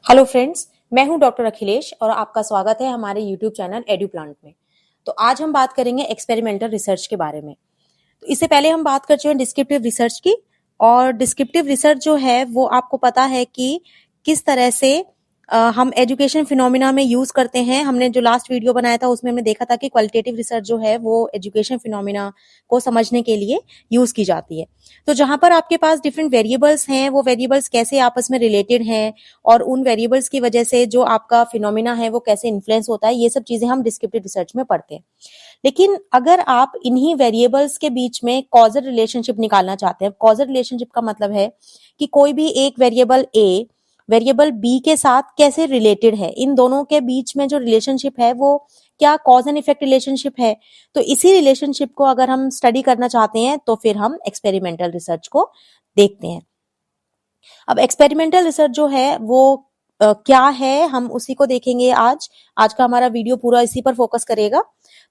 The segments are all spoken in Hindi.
हेलो फ्रेंड्स, मैं हूं डॉक्टर अखिलेश और आपका स्वागत है हमारे यूट्यूब चैनल एडुप्लांट में। तो आज हम बात करेंगे एक्सपेरिमेंटल रिसर्च के बारे में। तो इससे पहले हम बात कर चुके हैं डिस्क्रिप्टिव रिसर्च की। और डिस्क्रिप्टिव रिसर्च जो है वो आपको पता है कि किस तरह से हम एजुकेशन फिनोमिना में यूज करते हैं। हमने जो लास्ट वीडियो बनाया था उसमें हमने देखा था कि क्वालिटेटिव रिसर्च जो है वो एजुकेशन फिनोमिना को समझने के लिए यूज की जाती है। तो जहां पर आपके पास डिफरेंट वेरिएबल्स हैं, वो वेरिएबल्स कैसे आपस में रिलेटेड हैं और उन वेरिएबल्स की वजह से जो आपका फिनोमिना है वो कैसे इन्फ्लुएंस होता है, ये सब चीजें हम डिस्क्रिप्टिव रिसर्च में पढ़ते हैं। लेकिन अगर आप इन्हीं वेरिएबल्स के बीच में कॉजल रिलेशनशिप निकालना चाहते हैं, कॉजल रिलेशनशिप का मतलब है कि कोई भी एक वेरिएबल ए वेरिएबल बी के साथ कैसे रिलेटेड है, इन दोनों के बीच में जो रिलेशनशिप है वो क्या कॉज एंड इफेक्ट रिलेशनशिप है। तो इसी रिलेशनशिप को अगर हम स्टडी करना चाहते हैं तो फिर हम एक्सपेरिमेंटल रिसर्च को देखते हैं। अब एक्सपेरिमेंटल रिसर्च जो है वो क्या है, हम उसी को देखेंगे आज का हमारा वीडियो पूरा इसी पर फोकस करेगा।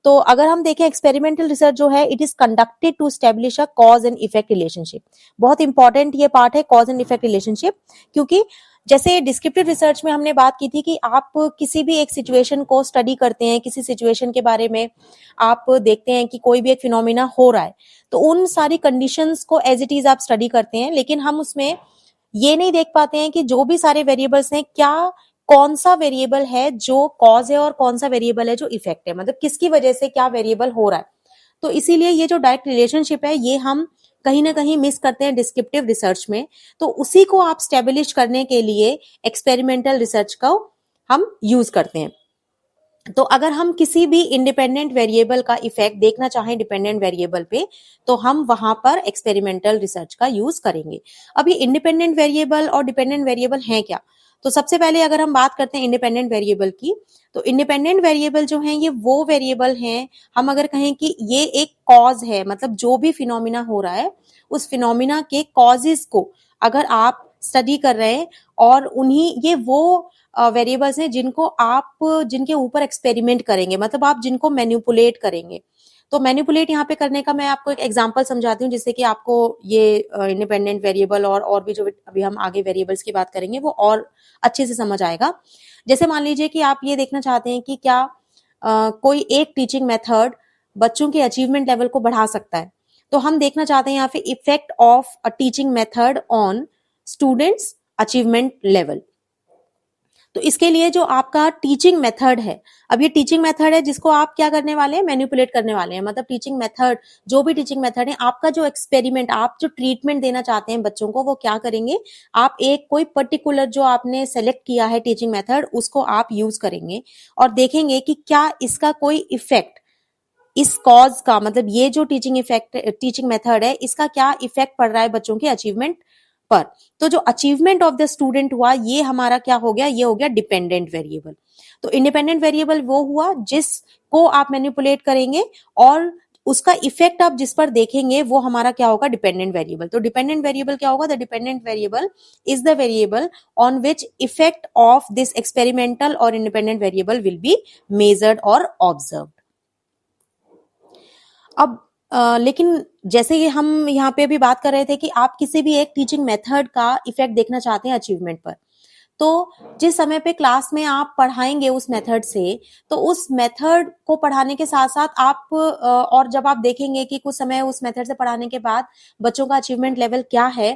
तो अगर हम देखें एक्सपेरिमेंटल रिसर्च जो है, it is conducted to establish a cause and effect relationship. बहुत इंपॉर्टेंट ये पार्ट है कॉज एंड इफेक्ट रिलेशनशिप, क्योंकि जैसे डिस्क्रिप्टिव रिसर्च में हमने बात की थी कि आप किसी भी एक सिचुएशन को स्टडी करते हैं, किसी सिचुएशन के बारे में आप देखते हैं कि कोई भी एक फिनोमिना हो रहा है, तो उन सारी कंडीशंस को एज इट इज आप स्टडी करते हैं। लेकिन हम उसमें ये नहीं देख पाते हैं कि जो भी सारे वेरिएबल्स हैं, क्या कौन सा वेरिएबल है जो कॉज है और कौन सा वेरिएबल है जो इफेक्ट है, मतलब किसकी वजह से क्या वेरिएबल हो रहा है। तो इसीलिए ये जो डायरेक्ट रिलेशनशिप है ये हम कहीं ना कहीं मिस करते हैं डिस्क्रिप्टिव रिसर्च में। तो उसी को आप स्टेब्लिश करने के लिए एक्सपेरिमेंटल रिसर्च को हम यूज करते हैं। तो अगर हम किसी भी इंडिपेंडेंट वेरिएबल का इफेक्ट देखना चाहें डिपेंडेंट वेरिएबल पे, तो हम वहां पर एक्सपेरिमेंटल रिसर्च का यूज करेंगे। अब ये इंडिपेंडेंट वेरिएबल और डिपेंडेंट वेरिएबल हैं क्या? तो सबसे पहले अगर हम बात करते हैं इंडिपेंडेंट वेरिएबल की, तो इंडिपेंडेंट वेरिएबल जो है ये वो वेरिएबल हैं, हम अगर कहें कि ये एक कॉज है, मतलब जो भी फिनोमिना हो रहा है उस फिनोमिना के कॉजेस को अगर आप स्टडी कर रहे हैं, और उन्हीं ये वो वेरिएबल्स हैं जिनको आप जिनके ऊपर एक्सपेरिमेंट करेंगे, मतलब आप जिनको मैनिपुलेट करेंगे। तो मैनिपुलेट यहाँ पे करने का मैं आपको एक एग्जांपल समझाती हूँ, जिससे कि आपको ये इंडिपेंडेंट वेरिएबल और भी जो अभी हम आगे वेरिएबल्स की बात करेंगे वो और अच्छे से समझ आएगा। जैसे मान लीजिए कि आप ये देखना चाहते हैं कि क्या कोई एक टीचिंग मेथड बच्चों के अचीवमेंट लेवल को बढ़ा सकता है। तो हम देखना चाहते हैं यहाँ पे effect of a teaching method on students achievement level. तो इसके लिए जो आपका टीचिंग मेथड है, अब ये टीचिंग मेथड है जिसको आप क्या करने वाले हैं, मैनिपुलेट करने वाले हैं। मतलब टीचिंग मेथड, जो भी टीचिंग मेथड है, आपका जो एक्सपेरिमेंट, आप जो ट्रीटमेंट देना चाहते हैं बच्चों को, वो क्या करेंगे, आप एक कोई पर्टिकुलर जो आपने सेलेक्ट किया है टीचिंग मेथड, उसको आप यूज करेंगे और देखेंगे कि क्या इसका कोई इफेक्ट, इस कॉज का, मतलब ये जो टीचिंग मेथड है इसका क्या इफेक्ट पड़ रहा है बच्चों के अचीवमेंट पर। तो जो अचीवमेंट ऑफ द स्टूडेंट हुआ, ये हमारा क्या हो गया, ये हो गया डिपेंडेंट वेरिएबल। तो इंडिपेंडेंट वेरिएबल वो हुआ जिसको आप मैनिपुलेट करेंगे और उसका इफेक्ट आप जिस पर देखेंगे वो हमारा क्या होगा, डिपेंडेंट वेरिएबल। तो डिपेंडेंट वेरिएबल क्या होगा, the dependent variable is the variable on which effect of this experimental और independent variable will be measured और ऑब्जर्व्ड। अब लेकिन जैसे कि हम यहाँ पे अभी बात कर रहे थे कि आप किसी भी एक टीचिंग मेथड का इफेक्ट देखना चाहते हैं अचीवमेंट पर, तो जिस समय पे क्लास में आप पढ़ाएंगे उस मेथड से, तो उस मेथड को पढ़ाने के साथ साथ आप और जब आप देखेंगे कि कुछ समय उस मेथड से पढ़ाने के बाद बच्चों का अचीवमेंट लेवल क्या है,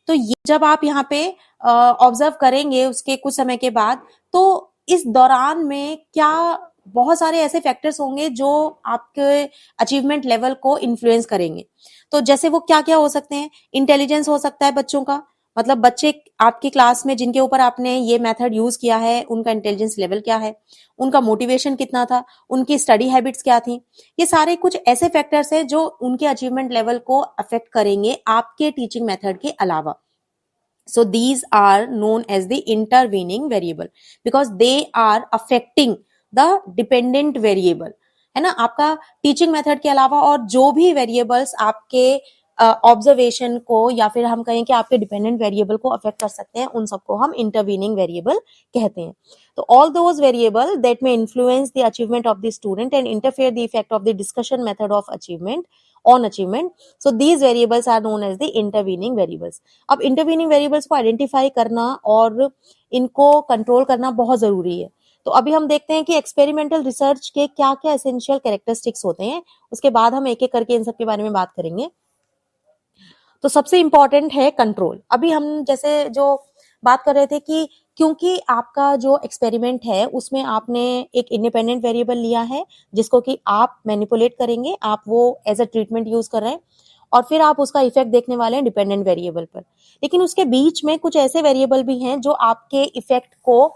तो ये जब आप यहाँ पे ऑब्जर्व करेंगे उसके कुछ समय के बाद, तो इस दौरान में क्या बहुत सारे ऐसे फैक्टर्स होंगे जो आपके अचीवमेंट लेवल को इन्फ्लुएंस करेंगे। तो जैसे वो क्या क्या हो सकते हैं, इंटेलिजेंस हो सकता है बच्चों का, मतलब बच्चे आपकी क्लास में जिनके ऊपर आपने ये मेथड यूज किया है उनका इंटेलिजेंस लेवल क्या है, उनका मोटिवेशन कितना था, उनकी स्टडी हैबिट्स क्या थी। ये सारे कुछ ऐसे फैक्टर्स हैं जो उनके अचीवमेंट लेवल को अफेक्ट करेंगे आपके टीचिंग मेथड के अलावा। So these are known as the intervening variable because they are affecting the dependent variable, है ना। आपका टीचिंग मेथड के अलावा और जो भी वेरिएबल्स आपके ऑब्जर्वेशन को या फिर हम कहें कि आपके डिपेंडेंट वेरिएबल को अफेक्ट कर सकते हैं, उन सबको हम इंटरवीनिंग वेरिएबल कहते हैं। तो all those variable that may influence the achievement of the student and interfere the effect of the discussion method of achievement on achievement, so these variables are known as the intervening variables. अब इंटरवीनिंग वेरिएबल्स को आइडेंटिफाई करना और इनको कंट्रोल करना बहुत जरूरी है। तो अभी हम देखते हैं कि एक्सपेरिमेंटल रिसर्च के क्या क्या एसेंशियल कैरेक्टरिस्टिक्स होते हैं, उसके बाद हम एक एक करके इन सब के बारे में बात करेंगे। तो सबसे इंपॉर्टेंट है कंट्रोल। अभी हम जैसे जो बात कर रहे थे कि क्योंकि आपका जो एक्सपेरिमेंट है उसमें आपने एक इंडिपेंडेंट वेरिएबल लिया है जिसको कि आप मैनिपुलेट करेंगे, आप वो एज अ ट्रीटमेंट यूज कर रहे हैं और फिर आप उसका इफेक्ट देखने वाले हैं डिपेंडेंट वेरिएबल पर। लेकिन उसके बीच में कुछ ऐसे वेरिएबल भी हैं जो आपके इफेक्ट को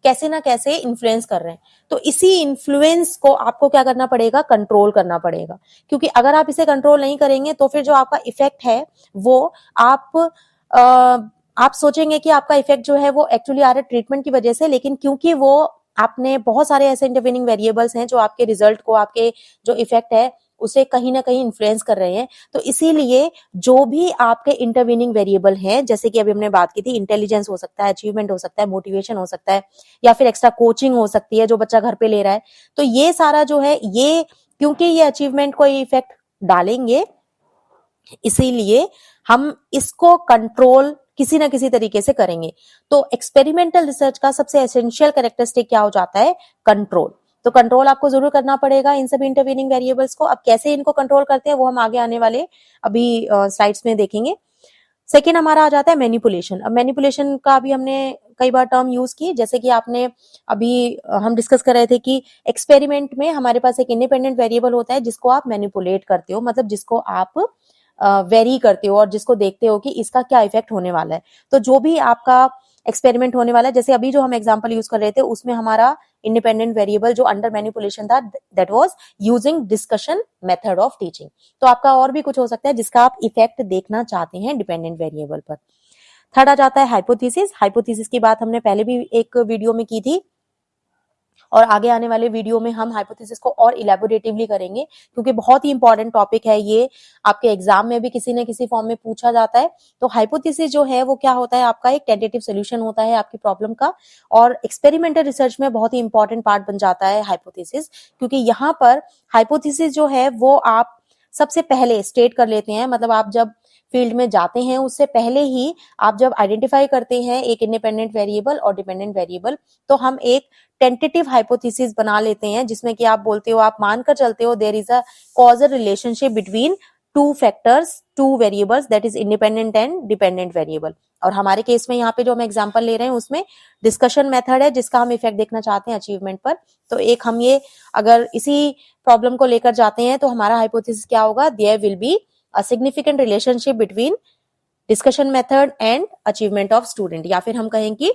कैसे ना कैसे इन्फ्लुएंस कर रहे हैं। तो इसी इन्फ्लुएंस को आपको क्या करना पड़ेगा, कंट्रोल करना पड़ेगा। क्योंकि अगर आप इसे कंट्रोल नहीं करेंगे तो फिर जो आपका इफेक्ट है वो आप सोचेंगे कि आपका इफेक्ट जो है वो एक्चुअली आ रहा है ट्रीटमेंट की वजह से, लेकिन क्योंकि वो आपने बहुत सारे ऐसे इंटरवीनिंग वेरिएबल्स हैं जो आपके रिजल्ट को, आपके जो इफेक्ट है उसे कहीं ना कहीं इन्फ्लुएंस कर रहे हैं। तो इसीलिए जो भी आपके इंटरवीनिंग वेरिएबल हैं, जैसे कि अभी हमने बात की थी, इंटेलिजेंस हो सकता है, अचीवमेंट हो सकता है, मोटिवेशन हो सकता है, या फिर एक्स्ट्रा कोचिंग हो सकती है जो बच्चा घर पे ले रहा है, तो ये सारा जो है ये क्योंकि ये अचीवमेंट को इफेक्ट डालेंगे, इसीलिए हम इसको कंट्रोल किसी ना किसी तरीके से करेंगे। तो एक्सपेरिमेंटल रिसर्च का सबसे एसेंशियल कैरेक्टरिस्टिक क्या हो जाता है, कंट्रोल। तो कंट्रोल आपको जरूर करना पड़ेगा इन सभी इंटरवीनिंग वेरिएबल्स को। अब कैसे इनको कंट्रोल करते हैं वो हम आगे आने वाले अभी स्लाइड्स में देखेंगे। सेकेंड हमारा आ जाता है मैनिपुलेशन। अब मैनिपुलेशन का भी हमने कई बार टर्म यूज की, जैसे कि आपने अभी हम डिस्कस कर रहे थे कि एक्सपेरिमेंट में हमारे पास एक इंडिपेंडेंट वेरिएबल होता है जिसको आप मैनिपुलेट करते हो, मतलब जिसको आप वेरी करते हो और जिसको देखते हो कि इसका क्या इफेक्ट होने वाला है। तो जो भी आपका एक्सपेरिमेंट होने वाला है, जैसे अभी जो हम एग्जांपल यूज कर रहे थे उसमें हमारा इंडिपेंडेंट वेरिएबल जो अंडर मैनिपुलेशन था that was using discussion method of teaching. तो आपका और भी कुछ हो सकता है जिसका आप इफेक्ट देखना चाहते हैं डिपेंडेंट वेरिएबल पर। थर्ड आ जाता है हाइपोथेसिस। हाइपोथेसिस की बात हमने पहले भी एक वीडियो में की थी और आगे आने वाले वीडियो में हम हाइपोथेसिस को और इलेबोरेटिवली करेंगे क्योंकि बहुत ही इंपॉर्टेंट टॉपिक है ये, आपके एग्जाम में भी किसी न किसी फॉर्म में पूछा जाता है। तो हाइपोथेसिस जो है वो क्या होता है, आपका एक टेंटेटिव सोल्यूशन होता है आपकी प्रॉब्लम का, और एक्सपेरिमेंटल रिसर्च में बहुत ही इंपॉर्टेंट पार्ट बन जाता है हाइपोथेसिस, क्योंकि यहाँ पर हाइपोथेसिस जो है वो आप सबसे पहले स्टेट कर लेते हैं। मतलब आप जब फील्ड में जाते हैं उससे पहले ही आप जब आइडेंटिफाई करते हैं एक इंडिपेंडेंट वेरिएबल और डिपेंडेंट वेरिएबल, तो हम एक टेंटेटिव हाइपोथेसिस बना लेते हैं जिसमें कि आप बोलते हो, आप मानकर चलते हो there is a causal relationship between two factors, two variables that is independent and dependent variable. और हमारे केस में यहाँ पे जो हम एग्जांपल ले रहे हैं उसमें डिस्कशन मेथड है जिसका हम इफेक्ट देखना चाहते हैं अचीवमेंट पर। तो एक हम ये अगर इसी प्रॉब्लम को लेकर जाते हैं तो हमारा हाइपोथेसिस क्या होगा, there will be a significant relationship between discussion method and achievement of student, या फिर हम कहें कि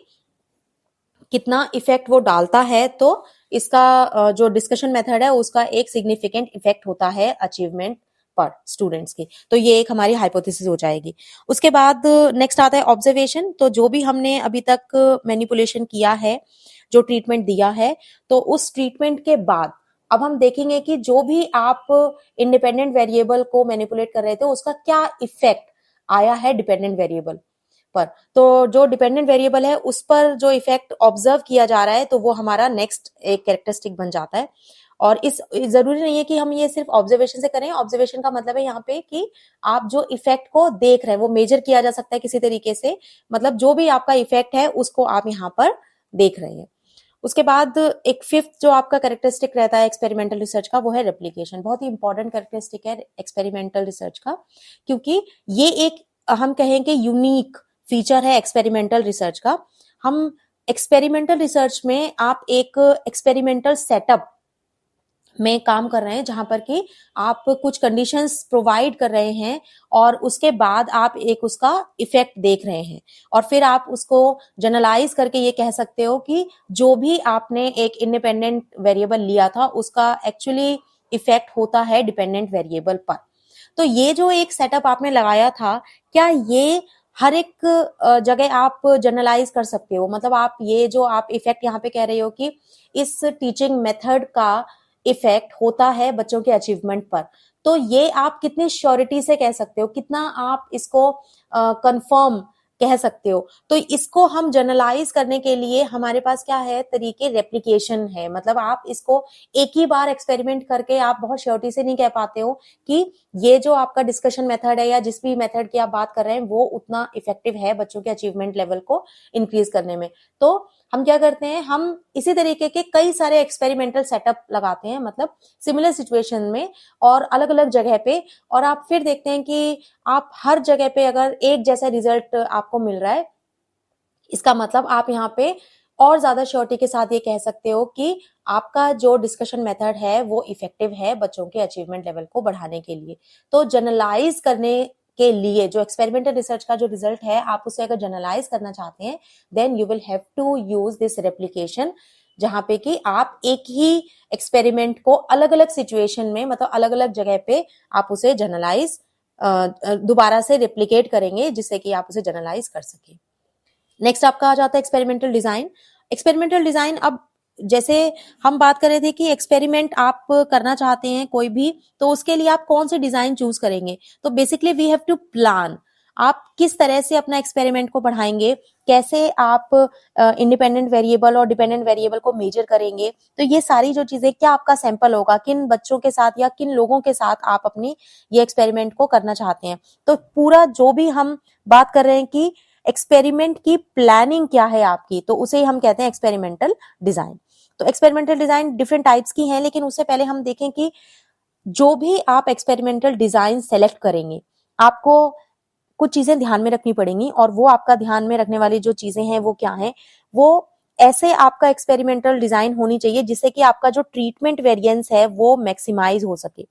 कितना इफेक्ट वो डालता है, तो इसका जो डिस्कशन मेथड है उसका एक सिग्निफिकेंट इफेक्ट होता है अचीवमेंट पर स्टूडेंट्स की। तो ये एक हमारी हाइपोथेसिस हो जाएगी। उसके बाद नेक्स्ट आता है ऑब्जर्वेशन। तो जो भी हमने अभी तक मैनिपुलेशन किया है, जो ट्रीटमेंट दिया है, तो उस ट्रीटमेंट के बाद अब हम देखेंगे कि जो भी आप इंडिपेंडेंट वेरिएबल को मैनिपुलेट कर रहे थे उसका क्या इफेक्ट आया है डिपेंडेंट वेरिएबल पर। तो जो डिपेंडेंट वेरिएबल है उस पर जो इफेक्ट ऑब्जर्व किया जा रहा है तो वो हमारा नेक्स्ट एक कैरेक्टरिस्टिक बन जाता है। और इस जरूरी नहीं है कि हम ये सिर्फ ऑब्जर्वेशन से करें। ऑब्जर्वेशन का मतलब है यहाँ पे कि आप जो इफेक्ट को देख रहे हैं वो मेजर किया जा सकता है किसी तरीके से, मतलब जो भी आपका इफेक्ट है उसको आप यहाँ पर देख रहे हैं। उसके बाद एक फिफ्थ जो आपका कैरेक्टरिस्टिक रहता है एक्सपेरिमेंटल रिसर्च का वो है रेप्लिकेशन। बहुत ही इंपॉर्टेंट कैरेक्टरिस्टिक है एक्सपेरिमेंटल रिसर्च का, क्योंकि ये एक हम कहेंगे यूनिक फीचर है एक्सपेरिमेंटल रिसर्च का। हम एक्सपेरिमेंटल रिसर्च में आप एक एक्सपेरिमेंटल सेटअप में काम कर रहे हैं जहां पर कि आप कुछ कंडीशंस प्रोवाइड कर रहे हैं और उसके बाद आप एक उसका इफेक्ट देख रहे हैं, और फिर आप उसको जनरलाइज करके ये कह सकते हो कि जो भी आपने एक इंडिपेंडेंट वेरिएबल लिया था उसका एक्चुअली इफेक्ट होता है डिपेंडेंट वेरिएबल पर। तो ये जो एक सेटअप आपने लगाया था, क्या ये हर एक जगह आप जनरलाइज कर सकते हो? मतलब आप ये जो आप इफेक्ट यहाँ पे कह रहे हो कि इस टीचिंग मेथड का इफेक्ट होता है बच्चों के अचीवमेंट पर, तो ये आप कितनी श्योरिटी से कह सकते हो, कितना आप इसको कंफर्म कह सकते हो। तो इसको हम जनरलाइज करने के लिए हमारे पास क्या है तरीके, रेप्लिकेशन है। मतलब आप इसको एक ही बार एक्सपेरिमेंट करके आप बहुत श्योरिटी से नहीं कह पाते हो कि ये जो आपका डिस्कशन मेथड है या जिस भी मेथड की आप बात कर रहे हैं वो उतना इफेक्टिव है बच्चों के अचीवमेंट लेवल को इंक्रीज करने में। तो हम क्या करते हैं, हम इसी तरीके के कई सारे एक्सपेरिमेंटल सेटअप लगाते हैं, मतलब सिमिलर सिचुएशन में और अलग अलग जगह पे, और आप फिर देखते हैं कि आप हर जगह पे अगर एक जैसा रिजल्ट आपको मिल रहा है, इसका मतलब आप यहाँ पे और ज्यादा श्योरिटी के साथ ये कह सकते हो कि आपका जो डिस्कशन मेथड है वो इफेक्टिव है बच्चों के अचीवमेंट लेवल को बढ़ाने के लिए। तो जनरलाइज करने के लिए जो एक्सपेरिमेंटल रिसर्च का जो रिजल्ट है, आप उसे अगर जनरलाइज करना चाहते हैं, then you will have to use this replication, जहां पे कि आप एक ही एक्सपेरिमेंट को अलग अलग सिचुएशन में, मतलब अलग अलग जगह पे आप उसे जनरलाइज दोबारा से रेप्लिकेट करेंगे जिससे कि आप उसे जनरलाइज कर सके। नेक्स्ट आपका आ जाता है एक्सपेरिमेंटल डिजाइन। एक्सपेरिमेंटल डिजाइन, अब जैसे हम बात कर रहे थे कि एक्सपेरिमेंट आप करना चाहते हैं कोई भी, तो उसके लिए आप कौन से डिजाइन चूज करेंगे। तो basically we have to plan, आप किस तरह से अपना एक्सपेरिमेंट को बढ़ाएंगे, कैसे आप इंडिपेंडेंट वेरिएबल और डिपेंडेंट वेरिएबल को मेजर करेंगे। तो ये सारी जो चीजें, क्या आपका सैंपल होगा, किन बच्चों के साथ या किन लोगों के साथ आप अपनी ये एक्सपेरिमेंट को करना चाहते हैं। तो पूरा जो भी हम बात कर रहे हैं कि एक्सपेरिमेंट की प्लानिंग क्या है आपकी, तो उसे हम कहते हैं एक्सपेरिमेंटल डिजाइन। तो एक्सपेरिमेंटल डिजाइन डिफरेंट टाइप्स की हैं, लेकिन उससे पहले हम देखें कि जो भी आप एक्सपेरिमेंटल डिजाइन सेलेक्ट करेंगे, आपको कुछ चीजें ध्यान में रखनी पड़ेंगी, और वो आपका ध्यान में रखने वाली जो चीजें हैं वो क्या है, वो ऐसे आपका एक्सपेरिमेंटल डिजाइन होनी चाहिए जिससे कि आपका जो ट्रीटमेंट वेरिएंस है वो मैक्सिमाइज हो सके,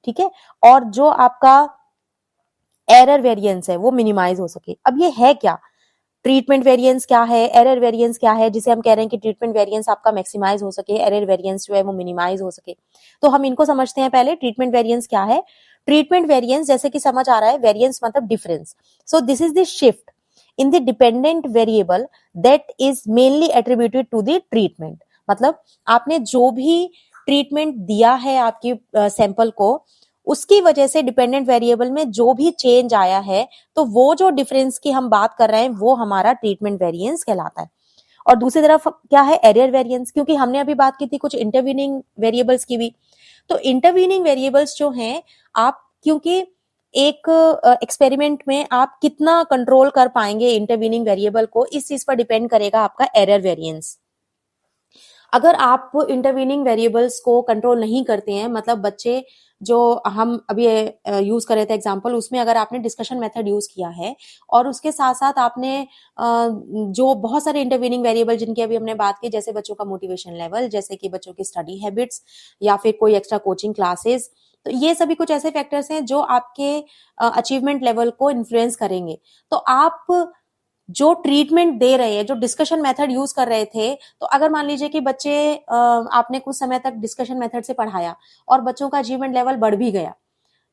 ठीक है, और जो आपका एरर वेरिएंस है वो मिनिमाइज हो सके। अब ये है क्या, ट्रीटमेंट वेरिएंस क्या है, एरर वेरिएंस क्या है, जिसे हम कह रहे हैं कि ट्रीटमेंट वेरिएंस आपका मैक्सिमाइज हो सके, एरर वेरिएंस जो है वो मिनिमाइज हो सके। तो हम इनको समझते हैं पहले। ट्रीटमेंट वेरिएंस क्या है? ट्रीटमेंट वेरिएंस, जैसे कि समझ आ रहा है, वेरिएंस मतलब difference. So this is the shift in the dependent variable that is mainly attributed to the treatment. मतलब आपने जो भी ट्रीटमेंट दिया है आपकी सैंपल को, उसकी वजह से डिपेंडेंट वेरिएबल में जो भी चेंज आया है, तो वो जो डिफरेंस की हम बात कर रहे हैं वो हमारा ट्रीटमेंट वेरिएंस कहलाता है। और दूसरी तरफ क्या है, एरर वेरिएंस, क्योंकि हमने अभी बात की थी कुछ इंटरवीनिंग वेरिएबल्स की भी। तो इंटरवीनिंग वेरिएबल्स जो हैं, आप क्योंकि एक एक्सपेरिमेंट में आप कितना कंट्रोल कर पाएंगे इंटरवीनिंग वेरिएबल को, इस चीज पर डिपेंड करेगा आपका एरर वेरिएंस। अगर आप इंटरवीनिंग वेरिएबल्स को कंट्रोल नहीं करते हैं, मतलब बच्चे जो हम अभी यूज कर रहे थे एग्जांपल, उसमें अगर आपने डिस्कशन मेथड यूज किया है और उसके साथ साथ आपने जो बहुत सारे इंटरवीनिंग वेरिएबल जिनकी अभी हमने बात की, जैसे बच्चों का मोटिवेशन लेवल, जैसे कि बच्चों की स्टडी हैबिट्स या फिर कोई एक्स्ट्रा कोचिंग क्लासेस, तो ये सभी कुछ ऐसे फैक्टर्स हैं जो आपके अचीवमेंट लेवल को इन्फ्लुएंस करेंगे। तो आप जो ट्रीटमेंट दे रहे हैं, जो डिस्कशन मेथड यूज कर रहे थे, तो अगर मान लीजिए कि बच्चे आपने कुछ समय तक डिस्कशन मेथड से पढ़ाया और बच्चों का अचीवमेंट लेवल बढ़ भी गया,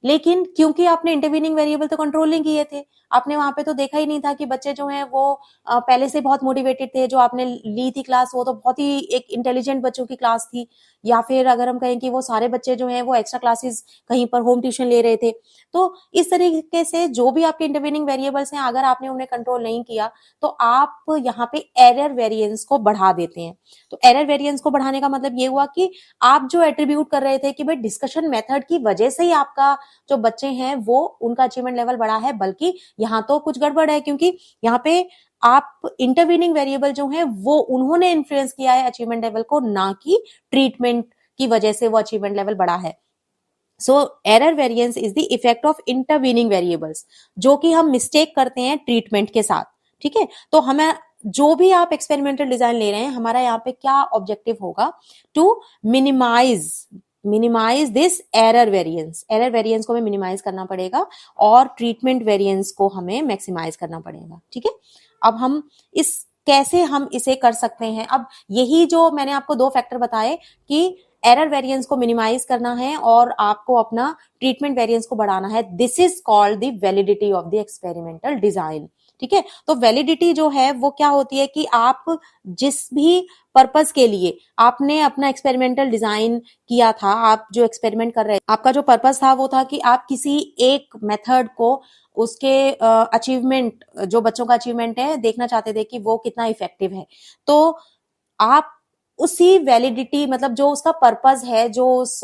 लेकिन क्योंकि आपने इंटरवीनिंग वेरिएबल तो कंट्रोल नहीं किए थे, आपने वहां पे तो देखा ही नहीं था कि बच्चे जो हैं वो पहले से बहुत मोटिवेटेड थे, जो आपने ली थी क्लास वो तो बहुत ही एक इंटेलिजेंट बच्चों की क्लास थी, या फिर अगर हम कहें कि वो सारे बच्चे जो हैं वो एक्स्ट्रा क्लासेस कहीं पर होम ट्यूशन ले रहे थे। तो इस तरीके से जो भी आपके इंटरवीनिंग वेरिएबल्स हैं, अगर आपने उन्हें कंट्रोल नहीं किया तो आप यहाँ पे एरर वेरिएंस को बढ़ा देते हैं। तो एरर वेरिएंस को बढ़ाने का मतलब ये हुआ कि आप जो एट्रीब्यूट कर रहे थे कि भाई डिस्कशन मेथड की वजह से ही आपका जो बच्चे हैं वो उनका अचीवमेंट लेवल बढ़ा है, बल्कि यहाँ तो कुछ गड़बड़ है, क्योंकि यहाँ पे आप इंटरवीनिंग वेरिएबल जो है वो उन्होंने इन्फ्लुएंस किया है अचीवमेंट लेवल को, ना कि ट्रीटमेंट की वजह से वो अचीवमेंट लेवल बढ़ा है। So error variance is the effect of intervening variables, जो कि हम मिस्टेक करते हैं ट्रीटमेंट के साथ, ठीक है। तो हमें जो भी आप एक्सपेरिमेंटल डिजाइन ले रहे हैं, हमारा यहाँ पे क्या ऑब्जेक्टिव होगा, to minimize this error variance. Error variance को हमें मिनिमाइज करना पड़ेगा और ट्रीटमेंट वेरिएंस को हमें मैक्सिमाइज करना पड़ेगा, ठीक है। अब हम कैसे हम इसे कर सकते हैं, अब यही जो मैंने आपको दो फैक्टर बताए कि एरर वेरिएंस को मिनिमाइज करना है और आपको अपना ट्रीटमेंट वेरिएंस को बढ़ाना है, this is called the validity of the experimental design, ठीक है। तो वैलिडिटी जो है वो क्या होती है कि आप जिस भी पर्पस के लिए आपने अपना एक्सपेरिमेंटल डिजाइन किया था, आप जो एक्सपेरिमेंट कर रहे थे, आपका जो पर्पस था वो था कि आप किसी एक मेथड को उसके अचीवमेंट, जो बच्चों का अचीवमेंट है, देखना चाहते थे कि वो कितना इफेक्टिव है। तो आप उसी वैलिडिटी, मतलब जो उसका पर्पस है, जो उस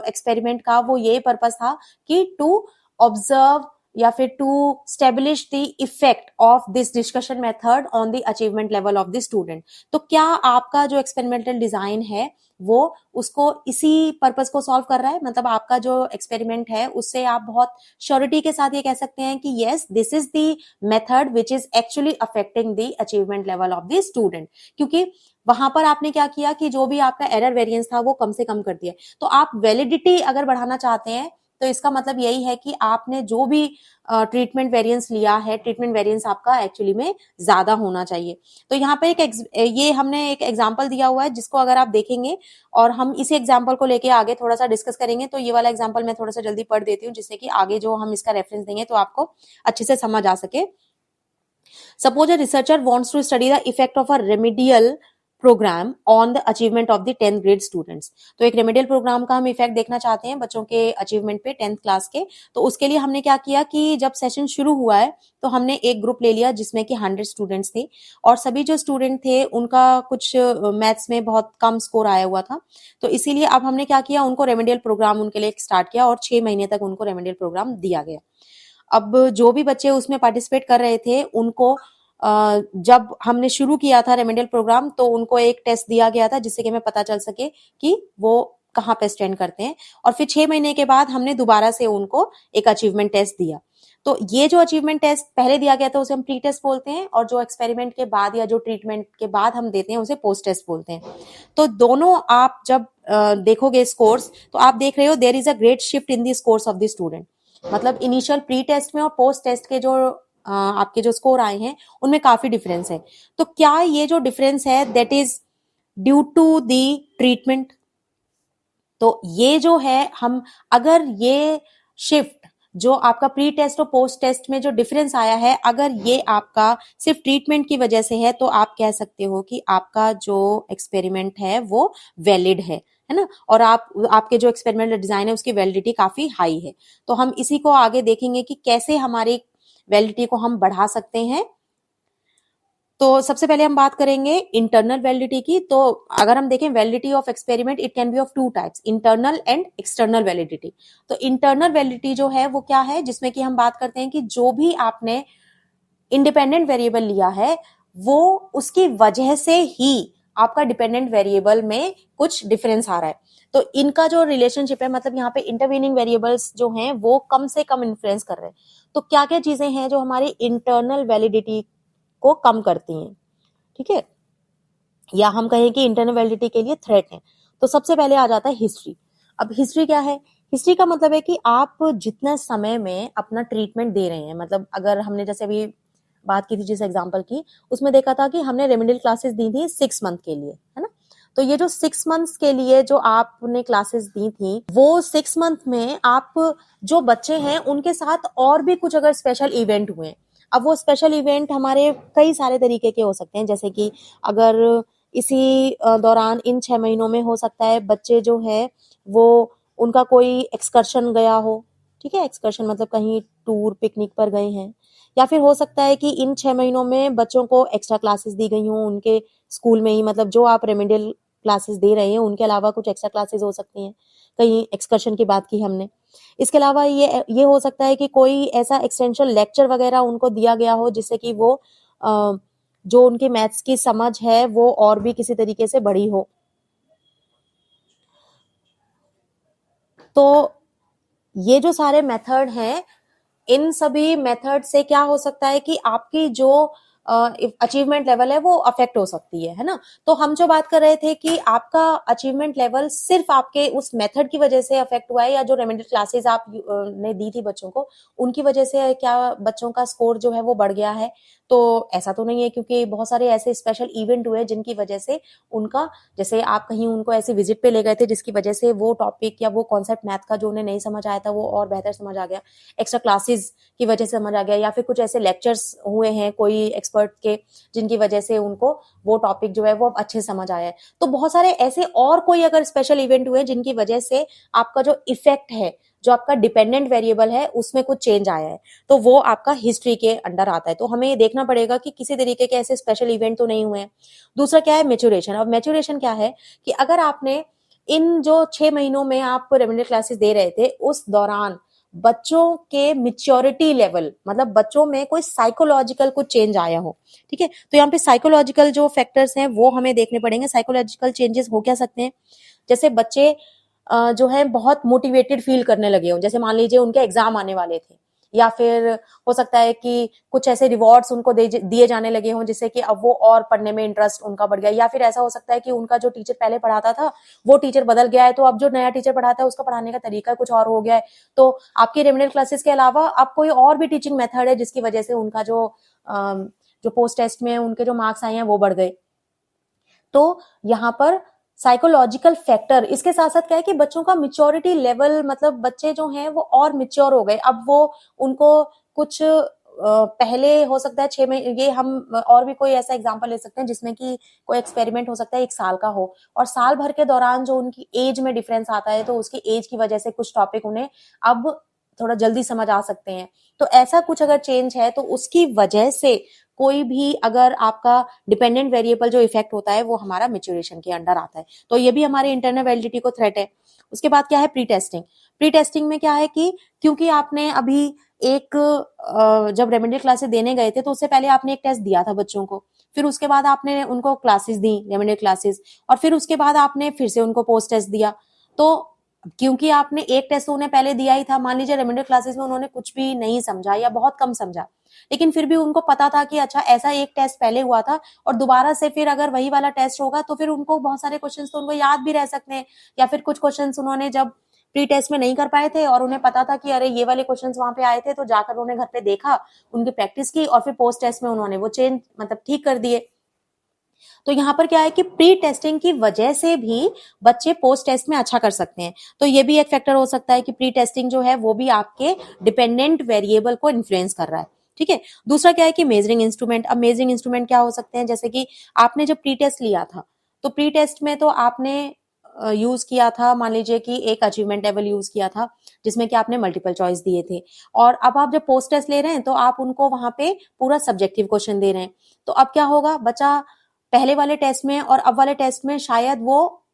एक्सपेरिमेंट का वो ये पर्पस था कि टू ऑब्जर्व या फिर to establish the effect of this discussion method on the achievement level of the student. तो क्या आपका जो एक्सपेरिमेंटल डिजाइन है वो उसको इसी पर्पस को सॉल्व कर रहा है? मतलब आपका जो एक्सपेरिमेंट है उससे आप बहुत श्योरिटी के साथ ये कह सकते हैं कि yes, this is the method which is actually affecting the achievement level of the student. क्योंकि वहां पर आपने क्या किया कि जो भी आपका एरर वेरिएंस था वो कम से कम कर दिया। तो आप वैलिडिटी अगर बढ़ाना चाहते हैं तो इसका मतलब यही है कि आपने जो भी ट्रीटमेंट वेरिएंस लिया है, ट्रीटमेंट वेरिएंस आपका एक्चुअली में ज्यादा होना चाहिए। तो यहाँ पे ये हमने एक एग्जांपल दिया हुआ है जिसको अगर आप देखेंगे और हम इसी एग्जांपल को लेके आगे थोड़ा सा डिस्कस करेंगे। तो ये वाला एग्जांपल मैं थोड़ा सा जल्दी पढ़ देती हूँ जिससे कि आगे जो हम इसका रेफरेंस देंगे तो आपको अच्छे से समझ आ सके। Suppose a researcher wants to study the effect of a remedial program on the achievement of the 10th grade students। तो एक रेमेडियल प्रोग्राम का हम इफेक्ट देखना चाहते हैं बच्चों के अचीवमेंट पे 10th क्लास के। तो उसके लिए हमने क्या किया कि जब सेशन शुरू हुआ है तो हमने एक ग्रुप ले लिया जिसमें कि 100 स्टूडेंट्स थे और सभी जो स्टूडेंट थे उनका कुछ मैथ्स में बहुत कम स्कोर आया हुआ था। तो इसीलिए अब हमने क्या किया, उनको रेमेडियल प्रोग्राम उनके लिए स्टार्ट किया और 6 महीने तक उनको रेमेडियल प्रोग्राम दिया गया। अब जो भी बच्चे उसमें पार्टिसिपेट कर रहे थे उनको जब हमने शुरू किया था रेमेडियल प्रोग्राम तो उनको एक टेस्ट दिया गया था जिससे कि हमें पता चल सके कि वो कहाँ पे स्टैंड करते हैं। और फिर 6 महीने के बाद हमने दोबारा से उनको एक अचीवमेंट टेस्ट दिया। तो ये जो अचीवमेंट टेस्ट पहले दिया गया था उसे हम प्री टेस्ट बोलते हैं और जो एक्सपेरिमेंट के बाद या जो ट्रीटमेंट के बाद हम देते हैं उसे पोस्ट टेस्ट बोलते हैं। तो दोनों आप जब देखोगे स्कोर्स तो आप देख रहे हो there is a great shift in the scores of the student. मतलब इनिशियल प्री टेस्ट में और पोस्ट टेस्ट के जो आपके जो स्कोर आए हैं उनमें काफी डिफरेंस है। तो क्या ये जो डिफरेंस है that is due to the treatment? तो ये जो है हम अगर ये शिफ्ट जो आपका प्री टेस्ट और पोस्ट टेस्ट में जो डिफरेंस आया है अगर ये आपका सिर्फ ट्रीटमेंट की वजह से है तो आप कह सकते हो कि आपका जो एक्सपेरिमेंट है वो वैलिड है ना। और आपके जो एक्सपेरिमेंटल डिजाइन है उसकी वैलिडिटी काफी हाई है। तो हम इसी को आगे देखेंगे कि कैसे हमारी वैलिडिटी को हम बढ़ा सकते हैं। तो सबसे पहले हम बात करेंगे इंटरनल वैलिडिटी की। तो अगर हम देखें validity of experiment it can be of two types, internal and external validity. तो इंटरनल वैलिडिटी जो है वो क्या है, जिसमें कि हम बात करते हैं कि जो भी आपने इंडिपेंडेंट वेरिएबल लिया है वो उसकी वजह से ही आपका डिपेंडेंट वेरिएबल में कुछ डिफरेंस आ रहा है। तो इनका जो रिलेशनशिप है, मतलब यहाँ पे इंटरवीनिंग वेरिएबल्स जो हैं वो कम से कम इन्फ्लुएंस कर रहे हैं। तो क्या क्या चीजें हैं जो हमारी इंटरनल वैलिडिटी को कम करती हैं, ठीक है, या हम कहें कि इंटरनल वैलिडिटी के लिए थ्रेट है। तो सबसे पहले आ जाता है हिस्ट्री। अब हिस्ट्री क्या है? हिस्ट्री का मतलब है कि आप जितना समय में अपना ट्रीटमेंट दे रहे हैं, मतलब अगर हमने जैसे अभी बात की थी जिस एग्जांपल की, उसमें देखा था कि हमने रेमेडियल क्लासेस दी थी 6 मंथ के लिए, है ना। तो ये जो 6 मंथ्स के लिए जो आपने क्लासेस दी थी वो 6 मंथ में आप जो बच्चे हैं उनके साथ और भी कुछ अगर स्पेशल इवेंट हुए, अब वो स्पेशल इवेंट हमारे कई सारे तरीके के हो सकते हैं। जैसे कि अगर इसी दौरान इन 6 महीनों में हो सकता है बच्चे जो है वो उनका कोई एक्सकर्शन गया हो, ठीक है, एक्सकर्शन मतलब कहीं टूर पिकनिक पर गए हैं, या फिर हो सकता है कि इन 6 महीनों में बच्चों को एक्स्ट्रा क्लासेस दी गई हों उनके स्कूल में ही, मतलब जो आप रेमेडियल क्लासेस दे रहे हैं उनके अलावा कुछ एक्स्ट्रा क्लासेस हो सकती हैं, कहीं एक्सकर्शन की बात की हमने। इसके अलावा ये हो सकता है कि कोई ऐसा एक्सटेंशन लेक्चर वगैरह उनको दिया गया हो जिससे कि वो जो उनकी मैथ्स की समझ है वो और भी किसी तरीके से बढ़ी हो। तो ये जो सारे मेथड हैं, इन सभी मेथड से क्या हो सकता है कि आपकी जो अचीवमेंट लेवल है वो अफेक्ट हो सकती है ना। तो हम जो बात कर रहे थे कि आपका अचीवमेंट लेवल सिर्फ आपके उस मेथड की वजह से अफेक्ट हुआ है, या जो रेमेडियल क्लासेस आप ने दी थी बच्चों को उनकी वजह से क्या बच्चों का स्कोर जो है वो बढ़ गया है? तो ऐसा तो नहीं है, क्योंकि बहुत सारे ऐसे स्पेशल इवेंट हुए जिनकी वजह से उनका, जैसे आप कहीं उनको ऐसे विजिट पे ले गए थे जिसकी वजह से वो टॉपिक या वो कॉन्सेप्ट मैथ का जो उन्हें नहीं समझ आया था वो और बेहतर समझ आ गया, एक्स्ट्रा क्लासेस की वजह से समझ आ गया, या फिर कुछ ऐसे लेक्चर्स हुए हैं कोई एक्सपर्ट के जिनकी वजह से उनको वो टॉपिक जो है वो अच्छे समझ आया है। तो बहुत सारे ऐसे और कोई अगर स्पेशल इवेंट हुए जिनकी वजह से आपका जो इफेक्ट है, जो आपका डिपेंडेंट वेरिएबल है उसमें कुछ चेंज आया है, तो वो आपका हिस्ट्री के अंडर आता है। तो हमें ये देखना पड़ेगा कि किसी तरीके के ऐसे स्पेशल इवेंट तो नहीं हुए हैं। दूसरा क्या है, मैच्योरेशन। अब मैच्योरेशन क्या है कि अगर आपने इन जो 6 महीनों में आप रेमेडियल क्लासेस दे रहे थे उस दौरान बच्चों के मैच्योरिटी लेवल, मतलब बच्चों में कोई साइकोलॉजिकल कुछ चेंज आया हो, ठीक है, तो यहाँ पे साइकोलॉजिकल जो फैक्टर्स हैं वो हमें देखने पड़ेंगे। साइकोलॉजिकल चेंजेस हो क्या सकते हैं, जैसे बच्चे जो है बहुत मोटिवेटेड फील करने लगे हों, जैसे मान लीजिए उनके एग्जाम आने वाले थे, या फिर हो सकता है कि कुछ ऐसे रिवॉर्ड्स उनको दिए जाने लगे हों जिससे कि अब वो और पढ़ने में इंटरेस्ट उनका बढ़ गया, या फिर ऐसा हो सकता है कि उनका जो टीचर पहले पढ़ाता था वो टीचर बदल गया है, तो अब जो नया टीचर पढ़ाता है उसका पढ़ाने का तरीका कुछ और हो गया है। तो आपके रेमेडियल क्लासेस के अलावा अब कोई और भी टीचिंग मेथड है जिसकी वजह से उनका जो पोस्ट टेस्ट में उनके जो मार्क्स आए हैं वो बढ़ गए। तो यहाँ पर साइकोलॉजिकल फैक्टर, इसके साथ साथ क्या है कि बच्चों का मेच्योरिटी लेवल, मतलब बच्चे जो हैं वो और मेच्योर हो गए, अब वो उनको कुछ पहले हो सकता है 6 महीने, ये हम और भी कोई ऐसा एग्जांपल ले सकते हैं जिसमें कि कोई एक्सपेरिमेंट हो सकता है 1 साल का हो, और साल भर के दौरान जो उनकी एज में डिफरेंस आता है तो उसकी एज की वजह से कुछ टॉपिक उन्हें अब थोड़ा जल्दी समझ आ सकते हैं। तो ऐसा कुछ अगर चेंज है तो उसकी वजह से कोई भी अगर आपका डिपेंडेंट वेरिएबल जो इफेक्ट होता है वो हमारा मैच्योरेशन के अंडर आता है, तो ये भी हमारे इंटरनल वैलिडिटी को थ्रेट है। उसके बाद क्या है, प्री टेस्टिंग। प्री टेस्टिंग में क्या है कि क्योंकि आपने अभी एक जब रेमेडियल क्लासेस देने गए थे तो उससे पहले आपने एक टेस्ट दिया था बच्चों को, फिर उसके बाद आपने उनको क्लासेस दी रेमेडियल क्लासेस, और फिर उसके बाद आपने फिर से उनको पोस्ट टेस्ट दिया। तो क्योंकि आपने एक टेस्ट तो उन्हें पहले दिया ही था, मान लीजिए रेमेडियल क्लासेस में उन्होंने कुछ भी नहीं समझा या बहुत कम समझा, लेकिन फिर भी उनको पता था कि अच्छा ऐसा एक टेस्ट पहले हुआ था और दोबारा से फिर अगर वही वाला टेस्ट होगा तो फिर उनको बहुत सारे क्वेश्चंस तो उनको याद भी रह सकते हैं, या फिर कुछ क्वेश्चंस उन्होंने जब प्री टेस्ट में नहीं कर पाए थे और उन्हें पता था कि अरे ये वाले क्वेश्चंस वहां पे आए थे, तो जाकर उन्होंने घर पे देखा, उनकी प्रैक्टिस की और फिर पोस्ट टेस्ट में उन्होंने वो चेंज मतलब ठीक कर दिए। तो यहाँ पर क्या है कि प्री टेस्टिंग की वजह से भी बच्चे पोस्ट टेस्ट में अच्छा कर सकते हैं, तो ये भी एक फैक्टर हो सकता है कि प्री टेस्टिंग जो है वो भी आपके डिपेंडेंट वेरिएबल को इन्फ्लुएंस कर रहा है, ठीक है। दूसरा क्या है कि मेजरिंग इंस्ट्रूमेंट। अब मेजरिंग इंस्ट्रूमेंट क्या हो सकते हैं, जैसे कि आपने जब प्री टेस्ट लिया था तो प्री टेस्ट में तो आपने यूज किया था, मान लीजिए कि एक अचीवमेंट लेवल यूज किया था जिसमें कि आपने मल्टीपल चॉइस दिए थे, और अब आप जब पोस्ट टेस्ट ले रहे हैं तो आप उनको वहां पे पूरा सब्जेक्टिव क्वेश्चन दे रहे हैं। तो अब क्या होगा, बच्चा पहले वाले टेस्ट में और अब वाले टेस्ट में शायद वो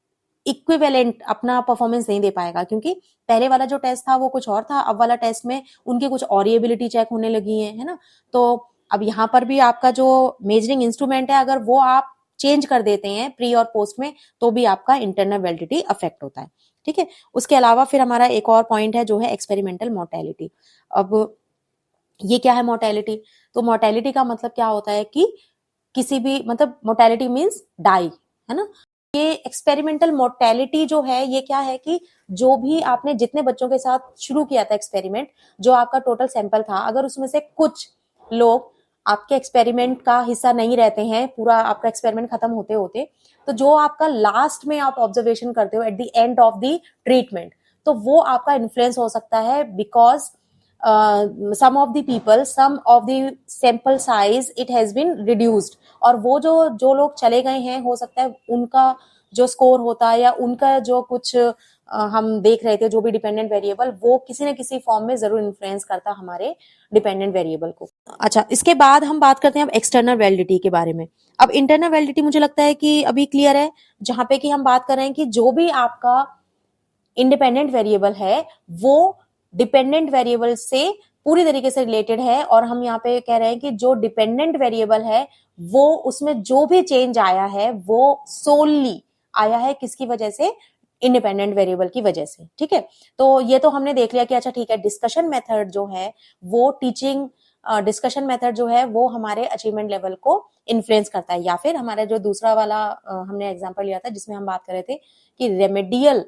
इक्विवेलेंट अपना परफॉर्मेंस नहीं दे पाएगा, क्योंकि पहले वाला जो टेस्ट था वो कुछ और था, अब वाला टेस्ट में उनकी कुछ और एबिलिटी चेक होने लगी है ना। तो अब यहाँ पर भी आपका जो मेजरिंग इंस्ट्रूमेंट है अगर वो आप चेंज कर देते हैं प्री और पोस्ट में तो भी आपका इंटरनल वैलिडिटी अफेक्ट होता है, ठीक है। उसके अलावा फिर हमारा एक और पॉइंट है जो है एक्सपेरिमेंटल मोर्टेलिटी। अब ये क्या है मोर्टेलिटी, तो मोर्टेलिटी का मतलब क्या होता है कि किसी भी, मतलब मोर्टेलिटी मींस डाई, है ना। ये एक्सपेरिमेंटल मोर्टेलिटी जो है ये क्या है कि जो भी आपने जितने बच्चों के साथ शुरू किया था एक्सपेरिमेंट, जो आपका टोटल सैंपल था, अगर उसमें से कुछ लोग आपके एक्सपेरिमेंट का हिस्सा नहीं रहते हैं पूरा आपका एक्सपेरिमेंट खत्म होते होते, तो जो आपका लास्ट में आप ऑब्जर्वेशन करते हो at the end of the treatment, तो वो आपका इन्फ्लुएंस हो सकता है because some of the people, some of the sample size it has been reduced, और वो जो लोग चले गए हैं हो सकता है उनका जो स्कोर होता है या उनका जो कुछ हम देख रहे थे जो भी डिपेंडेंट वेरिएबल वो किसी न किसी फॉर्म में जरूर इन्फ्लुएंस करता हमारे डिपेंडेंट वेरिएबल को। अच्छा, इसके बाद हम बात करते हैं अब एक्सटर्नल वैलिडिटी के बारे में। अब इंटरनल वैलिडिटी मुझे लगता है कि अभी क्लियर है, जहां पे कि हम बात कर रहे हैं कि जो भी आपका इंडिपेंडेंट वेरिएबल है वो डिपेंडेंट वेरिएबल से पूरी तरीके से रिलेटेड है, और हम यहाँ पे कह रहे हैं कि जो डिपेंडेंट वेरिएबल है वो उसमें जो भी चेंज आया है वो सोलली आया है किसकी वजह से, इंडिपेंडेंट वेरिएबल की वजह से, ठीक है। तो ये तो हमने देख लिया कि अच्छा ठीक है, डिस्कशन मेथड जो है वो टीचिंग डिस्कशन मेथड जो है वो हमारे अचीवमेंट लेवल को इन्फ्लुएंस करता है। या फिर हमारा जो दूसरा वाला हमने एग्जांपल लिया था जिसमें हम बात कर रहे थे कि रेमेडियल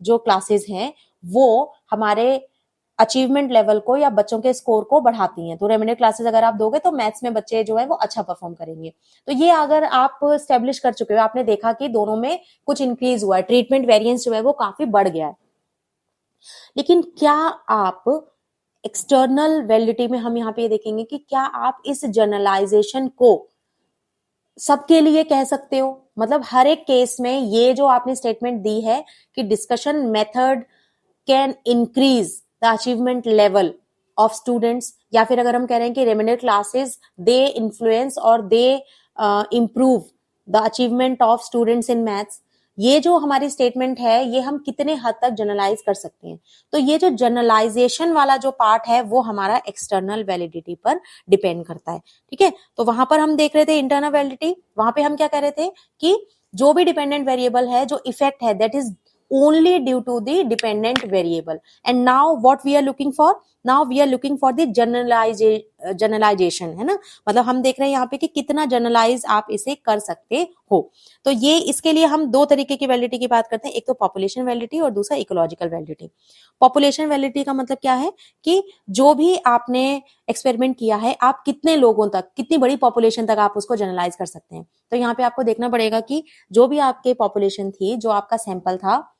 जो क्लासेस हैं वो हमारे अचीवमेंट लेवल को या बच्चों के स्कोर को बढ़ाती हैं। तो रेमेडियल क्लासेस अगर आप दोगे तो मैथ्स में बच्चे जो है वो अच्छा परफॉर्म करेंगे। तो ये अगर आप स्टेब्लिश कर चुके हो, आपने देखा कि दोनों में कुछ इंक्रीज हुआ है, ट्रीटमेंट वेरिएंस जो है वो काफी बढ़ गया है। लेकिन क्या आप एक्सटर्नल वैलिडिटी में हम यहाँ पे देखेंगे कि क्या आप इस जनरलाइजेशन को सबके लिए कह सकते हो? मतलब हर एक केस में ये जो आपने स्टेटमेंट दी है कि discussion method can increase the achievement level of students, या फिर अगर हम कह रहे हैं कि रेमेडियल क्लासेस दे इन्फ्लुएंस और they improve the achievement of students in maths, ये जो हमारी स्टेटमेंट है ये हम कितने हद तक जनरलाइज कर सकते हैं? तो ये जो जनरलाइजेशन वाला जो पार्ट है वो हमारा एक्सटर्नल वैलिडिटी पर डिपेंड करता है। ठीक है, तो वहां पर हम देख रहे थे इंटरनल वैलिडिटी, वहां पे हम क्या कह रहे थे कि जो भी डिपेंडेंट वेरिएबल है, जो इफेक्ट है, that is only due to the dependent variable. And now what we are looking for? Now we are looking for the generalization, है ना? मतलब हम देख रहे हैं यहाँ पे कि कितना जनरलाइज आप इसे कर सकते हो। तो ये इसके लिए हम दो तरीके की वैलिडिटी की बात करते हैं, एक तो पॉपुलेशन वैलिडिटी और दूसरा इकोलॉजिकल वैलिडिटी। पॉपुलेशन वैलिडिटी का मतलब क्या है कि जो भी आपने एक्सपेरिमेंट किया है, आप कितने लोगों तक, कितनी बड़ी पॉपुलेशन तक आप उसको जनरलाइज कर सकते हैं। तो यहाँ पे आपको देखना पड़ेगा कि जो भी आपके पॉपुलेशन थी, जो आपका सैंपल था,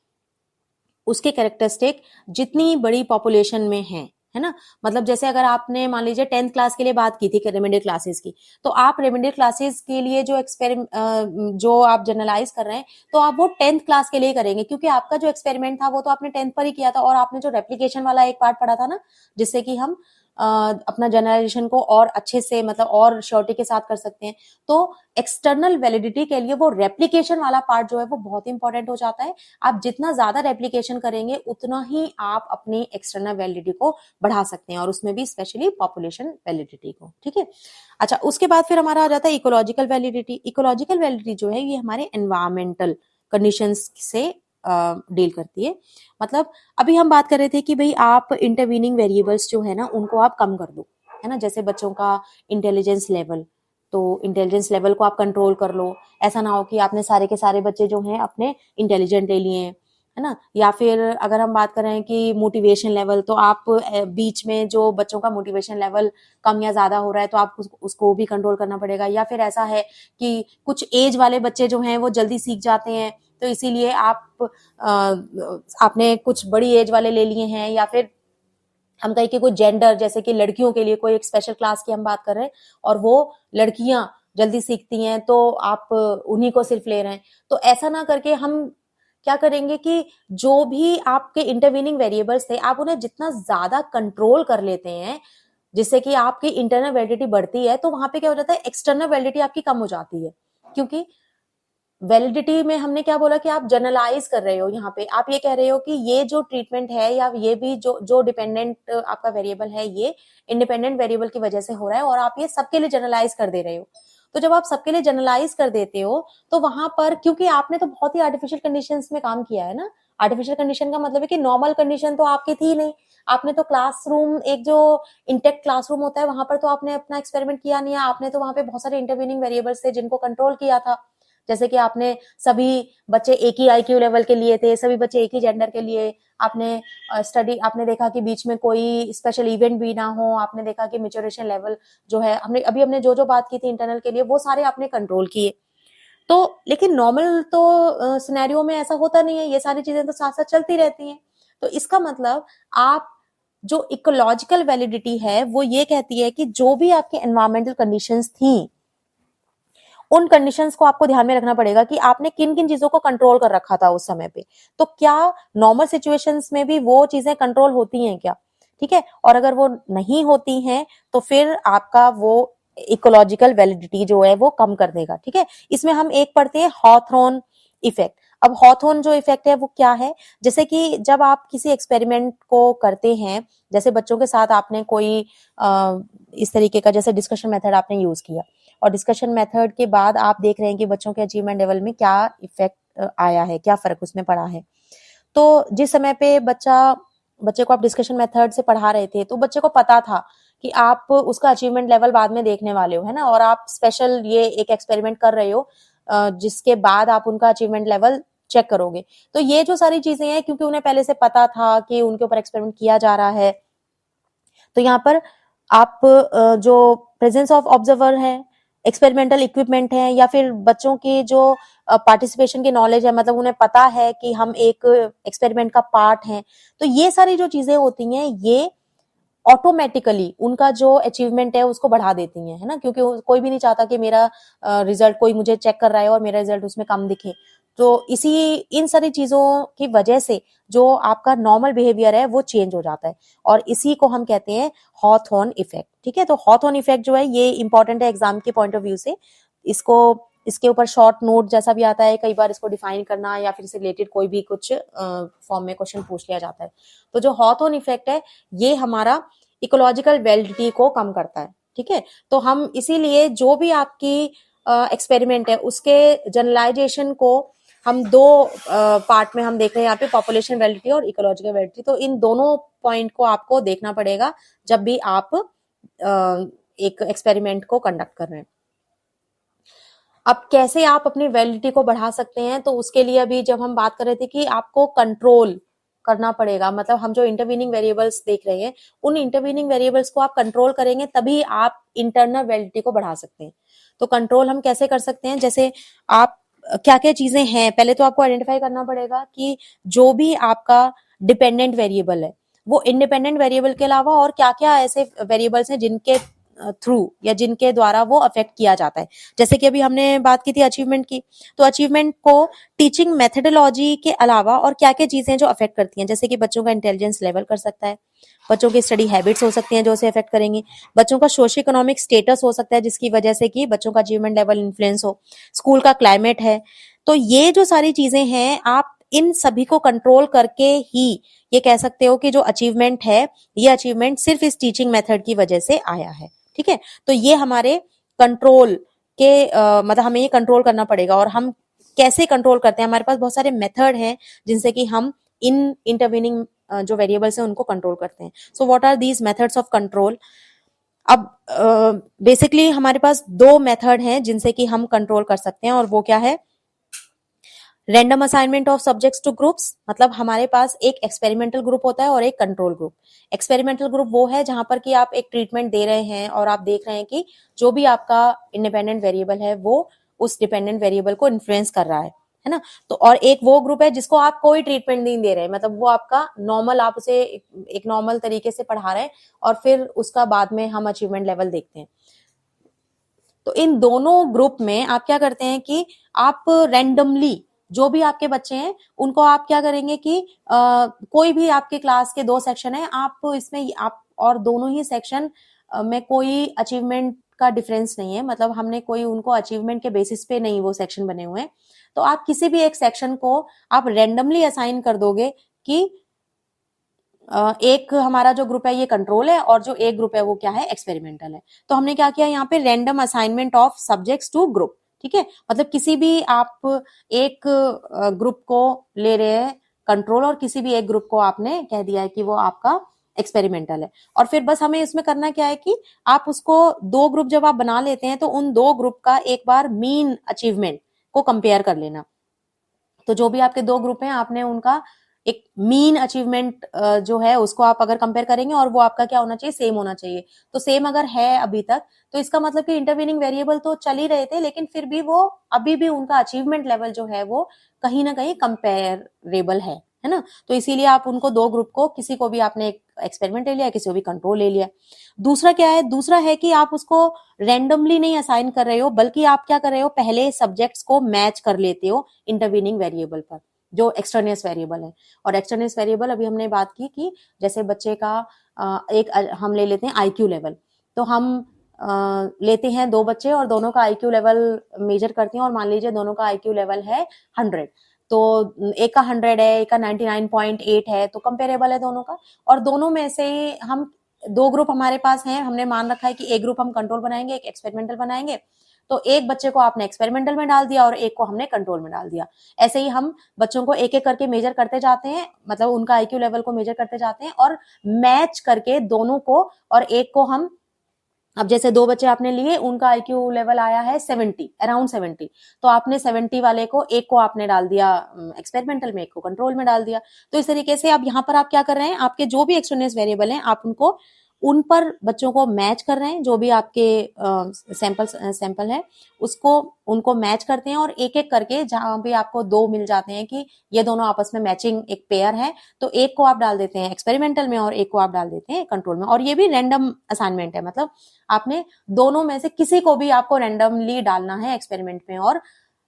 उसके कैरेक्टरिस्टिक जितनी बड़ी पॉपुलेशन में है ना? मतलब जैसे अगर आपने मान लीजिए 10th क्लास के लिए बात की थी रेमेडियल क्लासेस की, तो आप रेमेडियल क्लासेस के लिए जो आप जनरलाइज कर रहे हैं, तो आप वो 10th क्लास के लिए करेंगे, क्योंकि आपका जो एक्सपेरिमेंट था वो तो आपने 10th पर ही किया था, और आपने जो रेप्लिकेशन वाला एक पार्ट पढ़ा था ना, जिससे कि हम अपना जनरलाइजेशन को और अच्छे से, मतलब और श्योरिटी के साथ कर सकते हैं। तो एक्सटर्नल वैलिडिटी के लिए वो रेप्लिकेशन वाला पार्ट जो है वो बहुत इंपॉर्टेंट हो जाता है। आप जितना ज्यादा रेप्लिकेशन करेंगे उतना ही आप अपनी एक्सटर्नल वैलिडिटी को बढ़ा सकते हैं, और उसमें भी स्पेशली पॉपुलेशन वैलिडिटी को। ठीक है, अच्छा, उसके बाद फिर हमारा आ जाता है इकोलॉजिकल वैलिडिटी। इकोलॉजिकल वैलिडिटी जो है ये हमारे एनवायरमेंटल कंडीशंस से डील करती है। मतलब अभी हम बात कर रहे थे कि भाई आप इंटरवीनिंग वेरिएबल्स जो है ना उनको आप कम कर दो, है ना? जैसे बच्चों का इंटेलिजेंस लेवल, तो इंटेलिजेंस लेवल को आप कंट्रोल कर लो। ऐसा ना हो कि आपने सारे के सारे बच्चे जो हैं अपने इंटेलिजेंट ले लिए हैं, है ना? या फिर अगर हम बात कर रहे हैं कि मोटिवेशन लेवल, तो आप बीच में जो बच्चों का मोटिवेशन लेवल कम या ज्यादा हो रहा है तो आप उसको भी कंट्रोल करना पड़ेगा। या फिर ऐसा है कि कुछ एज वाले बच्चे जो हैं वो जल्दी सीख जाते हैं, तो इसीलिए आपने कुछ बड़ी एज वाले ले लिए हैं। या फिर हम कहीं के कोई जेंडर, जैसे कि लड़कियों के लिए कोई एक स्पेशल क्लास की हम बात कर रहे हैं और वो लड़कियां जल्दी सीखती हैं, तो आप उन्हीं को सिर्फ ले रहे हैं। तो ऐसा ना करके हम क्या करेंगे कि जो भी आपके इंटरवीनिंग वेरिएबल्स थे, आप उन्हें जितना ज्यादा कंट्रोल कर लेते हैं, जिससे कि आपकी इंटरनल वैलिडिटी बढ़ती है, तो वहां पे क्या हो जाता है, एक्सटर्नल वैलिडिटी आपकी कम हो जाती है। क्योंकि वैलिडिटी में हमने क्या बोला कि आप जनरलाइज कर रहे हो, यहाँ पे आप ये कह रहे हो कि ये जो ट्रीटमेंट है या ये भी जो डिपेंडेंट आपका वेरिएबल है, ये इंडिपेंडेंट वेरिएबल की वजह से हो रहा है, और आप ये सबके लिए जनरलाइज कर दे रहे हो। तो जब आप सबके लिए जनरलाइज कर देते हो, तो वहां पर, क्योंकि आपने तो बहुत ही आर्टिफिशियल कंडीशंस में काम किया है ना। आर्टिफिशियल कंडीशन का मतलब है कि नॉर्मल कंडीशन तो आपकी थी नहीं। आपने तो क्लासरूम, एक जो इंटेक्ट क्लासरूम होता है, वहां पर तो आपने अपना एक्सपेरिमेंट किया नहीं है। आपने तो वहां पे बहुत सारे इंटरवीनिंग वेरिएबल्स थे जिनको कंट्रोल किया था। जैसे कि आपने सभी बच्चे एक ही आईक्यू लेवल के लिए थे, सभी बच्चे एक ही जेंडर के लिए। आपने स्टडी, आपने देखा कि बीच में कोई स्पेशल इवेंट भी ना हो। आपने देखा कि मैच्योरेशन लेवल जो है, हमने जो बात की थी इंटरनल के लिए, वो सारे आपने कंट्रोल किए। तो लेकिन नॉर्मल तो सिनेरियो में ऐसा होता नहीं है, ये सारी चीजें तो साथ साथ चलती रहती हैं। तो इसका मतलब आप जो इकोलॉजिकल वैलिडिटी है वो ये कहती है कि जो भी आपकी एनवायरमेंटल कंडीशंस थी, उन कंडीशंस को आपको ध्यान में रखना पड़ेगा कि आपने किन किन चीजों को कंट्रोल कर रखा था उस समय पे। तो क्या नॉर्मल सिचुएशंस में भी वो चीजें कंट्रोल होती हैं क्या? ठीक है, और अगर वो नहीं होती हैं तो फिर आपका वो इकोलॉजिकल वैलिडिटी जो है वो कम कर देगा। ठीक है, इसमें हम एक पढ़ते हैं हॉथॉर्न इफेक्ट। अब हॉथॉर्न जो इफेक्ट है वो क्या है? जैसे कि जब आप किसी एक्सपेरिमेंट को करते हैं, जैसे बच्चों के साथ आपने कोई इस तरीके का जैसे डिस्कशन मेथड आपने यूज किया, और डिस्कशन मेथड के बाद आप देख रहे हैं कि बच्चों के अचीवमेंट लेवल में क्या इफेक्ट आया है, क्या फर्क उसमें पड़ा है। तो जिस समय पे बच्चे को आप डिस्कशन मेथड से पढ़ा रहे थे, तो बच्चे को पता था कि आप उसका अचीवमेंट लेवल बाद में देखने वाले हो, है ना, और आप स्पेशल ये एक एक्सपेरिमेंट कर रहे हो जिसके बाद आप उनका अचीवमेंट लेवल चेक करोगे। तो ये जो सारी चीजें हैं, क्योंकि उन्हें पहले से पता था कि उनके ऊपर एक्सपेरिमेंट किया जा रहा है, तो यहाँ पर आप जो प्रेजेंस ऑफ ऑब्जर्वर है, एक्सपेरिमेंटल इक्विपमेंट है, या फिर बच्चों की जो पार्टिसिपेशन की नॉलेज है, मतलब उन्हें पता है कि हम एक एक्सपेरिमेंट का पार्ट हैं, तो ये सारी जो चीजें होती हैं ये ऑटोमेटिकली उनका जो अचीवमेंट है उसको बढ़ा देती हैं, है ना, क्योंकि कोई भी नहीं चाहता कि मेरा रिजल्ट कोई मुझे चेक कर रहा है और मेरा रिजल्ट उसमें कम दिखे। तो इसी इन सारी चीजों की वजह से जो आपका नॉर्मल बिहेवियर है वो चेंज हो जाता है, और इसी को हम कहते हैं हॉथॉर्न इफेक्ट। ठीक है, तो हॉथॉर्न इफेक्ट जो है ये इंपॉर्टेंट है एग्जाम के पॉइंट ऑफ व्यू से। इसको इसके ऊपर शॉर्ट नोट जैसा भी आता है, कई बार इसको डिफाइन करना या फिर इससे रिलेटेड कोई भी कुछ फॉर्म में क्वेश्चन पूछ लिया जाता है। तो जो हॉथॉर्न इफेक्ट है ये हमारा इकोलॉजिकल वैलिडिटी को कम करता है। ठीक है, तो हम इसीलिए जो भी आपकी एक्सपेरिमेंट है उसके जनरलाइजेशन को हम दो पार्ट में हम देख रहे हैं यहाँ पे, पॉपुलेशन वैलिडिटी और इकोलॉजिकल वैलिडिटी। तो इन दोनों पॉइंट को आपको देखना पड़ेगा जब भी आप एक एक्सपेरिमेंट को कंडक्ट कर रहे हैं। अब कैसे आप अपनी वैलिडिटी को बढ़ा सकते हैं, तो उसके लिए अभी जब हम बात कर रहे थे कि आपको कंट्रोल करना पड़ेगा, मतलब हम जो इंटरवीनिंग वेरिएबल्स देख रहे हैं उन इंटरवीनिंग वेरिएबल्स को आप कंट्रोल करेंगे तभी आप इंटरनल वैलिडिटी को बढ़ा सकते हैं। तो कंट्रोल हम कैसे कर सकते हैं, जैसे आप क्या क्या चीजें हैं, पहले तो आपको आइडेंटिफाई करना पड़ेगा कि जो भी आपका डिपेंडेंट वेरिएबल है वो इंडिपेंडेंट वेरिएबल के अलावा और क्या क्या ऐसे वेरिएबल्स हैं जिनके थ्रू या जिनके द्वारा वो अफेक्ट किया जाता है। जैसे कि अभी हमने बात की थी अचीवमेंट की, तो अचीवमेंट को टीचिंग मेथडोलॉजी के अलावा और क्या क्या चीजें जो अफेक्ट करती हैं, जैसे कि बच्चों का इंटेलिजेंस लेवल कर सकता है, बच्चों की स्टडी हैबिट्स हो सकती हैं जो उसे अफेक्ट करेंगी, बच्चों का सोशियो इकोनॉमिक स्टेटस हो सकता है जिसकी वजह से कि बच्चों का अचीवमेंट लेवल इन्फ्लुएंस हो, स्कूल का क्लाइमेट है। तो ये जो सारी चीजें हैं आप इन सभी को कंट्रोल करके ही ये कह सकते हो कि जो अचीवमेंट है ये अचीवमेंट सिर्फ इस टीचिंग मेथड की वजह से आया है। ठीक है, तो ये हमारे कंट्रोल के मतलब हमें ये कंट्रोल करना पड़ेगा। और हम कैसे कंट्रोल करते हैं, हमारे पास बहुत सारे मेथड हैं जिनसे कि हम इन इंटरवीनिंग जो वेरिएबल्स हैं उनको कंट्रोल करते हैं। So what are these methods of control. अब बेसिकली हमारे पास दो मेथड हैं जिनसे कि हम कंट्रोल कर सकते हैं, और वो क्या है, random assignment of subjects two groups, मतलब हमारे पास एक एक्सपेरिमेंटल ग्रुप होता है और एक कंट्रोल ग्रुप। एक्सपेरिमेंटल ग्रुप वो है जहां पर कि आप एक ट्रीटमेंट दे रहे हैं और आप देख रहे हैं कि जो भी आपका इंडिपेंडेंट वेरिएबल है वो उस डिपेंडेंट वेरिएबल को इन्फ्लुएंस कर रहा है ना। तो और एक वो ग्रुप है जिसको आप कोई ट्रीटमेंट नहीं दे रहे हैं, मतलब वो आपका नॉर्मल, आप उसे एक नॉर्मल तरीके से पढ़ा रहे हैं और फिर उसका बाद में हम अचीवमेंट लेवल देखते हैं। तो इन दोनों ग्रुप में आप क्या करते हैं कि आप रैंडमली जो भी आपके बच्चे हैं उनको आप क्या करेंगे कि कोई भी आपके क्लास के दो सेक्शन है, आप इसमें आप और दोनों ही सेक्शन में कोई अचीवमेंट का डिफरेंस नहीं है, मतलब हमने कोई उनको अचीवमेंट के बेसिस पे नहीं वो सेक्शन बने हुए हैं। तो आप किसी भी एक सेक्शन को आप रैंडमली असाइन कर दोगे कि एक हमारा जो ग्रुप है ये कंट्रोल है और जो एक ग्रुप है वो क्या है, एक्सपेरिमेंटल है। तो हमने क्या किया यहाँ पे, random assignment of subjects to group. ठीक है, मतलब किसी भी आप एक ग्रुप को ले रहे हैं कंट्रोल और किसी भी एक ग्रुप को आपने कह दिया है कि वो आपका एक्सपेरिमेंटल है। और फिर बस हमें इसमें करना क्या है कि आप उसको दो ग्रुप जब आप बना लेते हैं तो उन दो ग्रुप का एक बार मीन अचीवमेंट को कंपेयर कर लेना। तो जो भी आपके दो ग्रुप हैं आपने उनका एक मीन अचीवमेंट जो है उसको आप अगर कंपेयर करेंगे और वो आपका क्या होना चाहिए, सेम होना चाहिए। तो सेम अगर है अभी तक तो इसका मतलब कि इंटरवीनिंग वेरिएबल तो चल ही रहे थे लेकिन फिर भी वो अभी भी उनका अचीवमेंट लेवल जो है वो कहीं ना कहीं कंपेरेबल है ना। तो इसीलिए आप उनको दो ग्रुप को, किसी को भी आपने एक एक्सपेरिमेंट ले लिया, किसी को भी कंट्रोल ले लिया। दूसरा क्या है, दूसरा है कि आप उसको रैंडमली नहीं असाइन कर रहे हो बल्कि आप क्या कर रहे हो, पहले सब्जेक्ट्स को मैच कर लेते हो इंटरवीनिंग वेरिएबल पर जो एक्सटर्नियस वेरिएबल है। और एक्सटर्नियस वेरिएबल अभी हमने बात की कि जैसे बच्चे का एक हम ले लेते हैं आईक्यू लेवल। तो हम लेते हैं दो बच्चे और दोनों का आईक्यू लेवल मेजर करते हैं और मान लीजिए दोनों का आईक्यू लेवल है 100। तो एक का 100 है, एक का 99.8 है, तो कंपेरेबल है दोनों का। और दोनों में से हम दो ग्रुप हमारे पास हैं, हमने मान रखा है कि एक ग्रुप हम कंट्रोल बनाएंगे, एक एक्सपेरिमेंटल बनाएंगे। तो एक बच्चे को आपने एक्सपेरिमेंटल में डाल दिया और एक को हमने कंट्रोल में डाल दिया। ऐसे ही हम बच्चों को एक एक करके मेजर करते जाते हैं, मतलब उनका आईक्यू लेवल को मेजर करते जाते हैं और मैच करके दोनों को, और एक को हम, अब जैसे 2 बच्चे आपने लिए, उनका आईक्यू लेवल आया है 70, अराउंड 70, तो आपने 70 वाले को, एक को आपने डाल दिया एक्सपेरिमेंटल में, एक को कंट्रोल में डाल दिया। तो इस तरीके से अब यहाँ पर आप क्या कर रहे हैं, आपके जो भी एक्सट्रेनियस वेरिएबल हैं आप उनको, उन पर बच्चों को मैच कर रहे हैं, जो भी आपके सैंपल है उसको, उनको मैच करते हैं और एक एक करके जहां भी आपको 2 मिल जाते हैं कि ये दोनों आपस में मैचिंग एक पेयर है, तो एक को आप डाल देते हैं एक्सपेरिमेंटल में और एक को आप डाल देते हैं कंट्रोल में। और ये भी रैंडम असाइनमेंट है, मतलब आपने दोनों में से किसी को भी आपको रैंडमली डालना है एक्सपेरिमेंट में और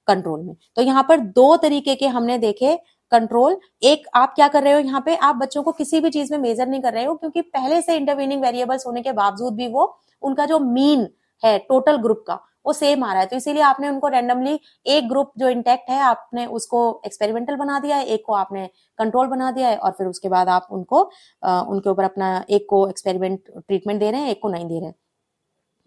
कंट्रोल में। तो यहाँ पर 2 तरीके के हमने देखे कंट्रोल। एक, आप क्या कर रहे हो, यहाँ पे आप बच्चों को किसी भी चीज में मेजर नहीं कर रहे हो, क्योंकि पहले से इंटरवीनिंग वेरिएबल्स होने के बावजूद भी वो, उनका जो मीन है टोटल ग्रुप का वो सेम आ रहा है, तो इसीलिए आपने उनको रैंडमली, एक ग्रुप जो इंटैक्ट है आपने उसको एक्सपेरिमेंटल बना दिया है, एक को आपने कंट्रोल बना दिया है, और फिर उसके बाद आप उनको उनके ऊपर अपना, एक को एक्सपेरिमेंट ट्रीटमेंट दे रहे हैं, एक को नहीं दे रहे हैं।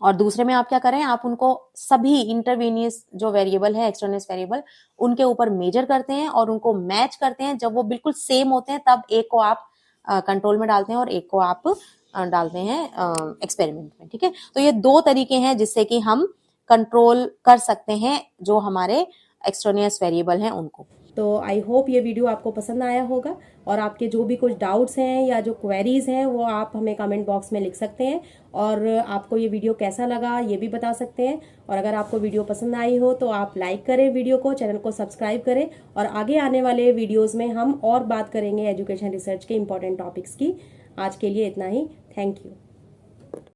और दूसरे में आप क्या करें, आप उनको सभी इंटरवीनियस जो वेरिएबल है, एक्सटर्नस वेरिएबल, उनके ऊपर मेजर करते हैं और उनको मैच करते हैं। जब वो बिल्कुल सेम होते हैं तब एक को आप कंट्रोल में डालते हैं और एक को आप डालते हैं एक्सपेरिमेंट में। ठीक है, तो ये 2 तरीके हैं जिससे कि हम कंट्रोल कर सकते हैं जो हमारे एक्सटर्नियस वेरिएबल हैं उनको। तो आई होप ये वीडियो आपको पसंद आया होगा, और आपके जो भी कुछ डाउट्स हैं या जो क्वेरीज हैं वो आप हमें कमेंट बॉक्स में लिख सकते हैं, और आपको ये वीडियो कैसा लगा ये भी बता सकते हैं। और अगर आपको वीडियो पसंद आई हो तो आप लाइक करें वीडियो को, चैनल को सब्सक्राइब करें, और आगे आने वाले वीडियोज़ में हम और बात करेंगे एजुकेशन रिसर्च के इंपॉर्टेंट टॉपिक्स की। आज के लिए इतना ही, थैंक यू।